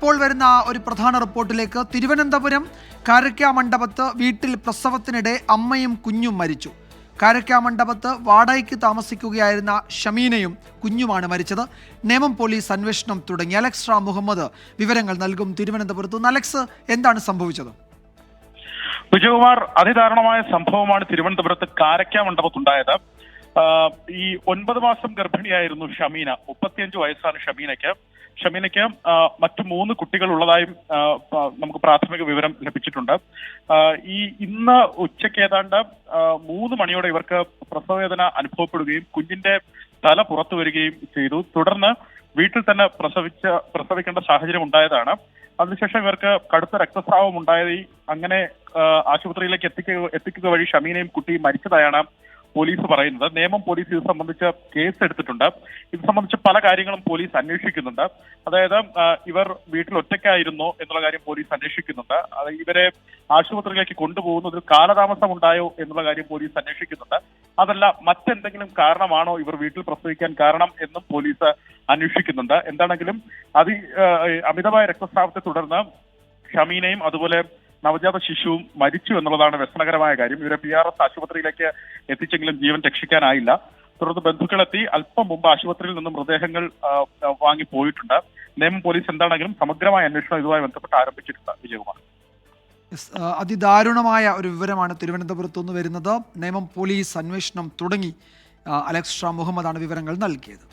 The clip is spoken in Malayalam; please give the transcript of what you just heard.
ഇപ്പോൾ വരുന്ന ഒരു പ്രധാന റിപ്പോർട്ടിലേക്ക്. തിരുവനന്തപുരം കാരയ്ക്കാമണ്ഡപത്ത് വീട്ടിൽ പ്രസവത്തിനിടെ അമ്മയും കുഞ്ഞും മരിച്ചു. കാരയ്ക്കാമണ്ഡപത്ത് വാടകയ്ക്ക് താമസിക്കുകയായിരുന്ന ഷമീനയും കുഞ്ഞുമാണ് മരിച്ചത്. നേമം പോലീസ് അന്വേഷണം തുടങ്ങി. അലക്സ് റാം മുഹമ്മദ് വിവരങ്ങൾ നൽകും തിരുവനന്തപുരത്ത് നിന്ന്. അലക്സ്, എന്താണ് സംഭവിച്ചത്? വിജയകുമാർ, അതിദാരുണമായ സംഭവമാണ് തിരുവനന്തപുരത്ത് കാരയ്ക്കാമണ്ഡപത്തുണ്ടായത്. ഈ 9 മാസം ഗർഭിണിയായിരുന്നു ഷമീന. 35 വയസ്സാണ് ഷമീനയ്ക്ക് മറ്റു 3 കുട്ടികൾ ഉള്ളതായും നമുക്ക് പ്രാഥമിക വിവരം ലഭിച്ചിട്ടുണ്ട്. ഇന്ന് ഉച്ചയ്ക്ക് ഏതാണ്ട് 3 മണിയോടെ ഇവർക്ക് പ്രസവവേദന അനുഭവപ്പെടുകയും കുഞ്ഞിന്റെ തല പുറത്തു വരികയും ചെയ്തു. തുടർന്ന് വീട്ടിൽ തന്നെ പ്രസവിക്കേണ്ട സാഹചര്യം ഉണ്ടായതാണ്. അതിനുശേഷം ഇവർക്ക് കടുത്ത രക്തസ്രാവം ഉണ്ടായി. അങ്ങനെ ആശുപത്രിയിലേക്ക് എത്തിക്കുക വഴി ഷമീനയും കുട്ടിയും മരിച്ചതായാണ് പോലീസ് പറയുന്നത്. നേമം പോലീസ് ഇത് സംബന്ധിച്ച് കേസ് എടുത്തിട്ടുണ്ട്. ഇത് സംബന്ധിച്ച് പല കാര്യങ്ങളും പോലീസ് അന്വേഷിക്കുന്നുണ്ട്. അതായത് ഇവർ വീട്ടിൽ ഒറ്റയ്ക്കായിരുന്നോ എന്നുള്ള കാര്യം പോലീസ് അന്വേഷിക്കുന്നുണ്ട്. ഇവരെ ആശുപത്രിയിലേക്ക് കൊണ്ടുപോകുന്നതിൽ കാലതാമസം ഉണ്ടായോ എന്നുള്ള കാര്യം പോലീസ് അന്വേഷിക്കുന്നുണ്ട്. അതല്ല മറ്റെന്തെങ്കിലും കാരണമാണോ ഇവർ വീട്ടിൽ പ്രസവിക്കാൻ കാരണം എന്നും പോലീസ് അന്വേഷിക്കുന്നുണ്ട്. എന്താണെങ്കിലും അമിതമായ രക്തസ്രാവത്തെ തുടർന്ന് ഷമീനയും അതുപോലെ നവജാത ശിശുവും മരിച്ചു എന്നുള്ളതാണ് വ്യസനകരമായ കാര്യം. ഇവരെ PRS ആശുപത്രിയിലേക്ക് എത്തിച്ചെങ്കിലും ജീവൻ രക്ഷിക്കാനായില്ല. തുടർന്ന് ബന്ധുക്കളെത്തി അല്പം മുമ്പ് ആശുപത്രിയിൽ നിന്നും മൃതദേഹങ്ങൾ വാങ്ങി പോയിട്ടുണ്ട്. നേമം പോലീസ് എന്താണെങ്കിലും സമഗ്രമായ അന്വേഷണം ഇതുമായി ബന്ധപ്പെട്ട് ആരംഭിച്ചിട്ടുണ്ട്. വിജയകുമാർ, അതിദാരുണമായ ഒരു വിവരമാണ് തിരുവനന്തപുരത്ത് നിന്ന് വരുന്നത്. നേമം പോലീസ് അന്വേഷണം തുടങ്ങി. അലക്സ് റാം മുഹമ്മദാണ് വിവരങ്ങൾ നൽകിയത്.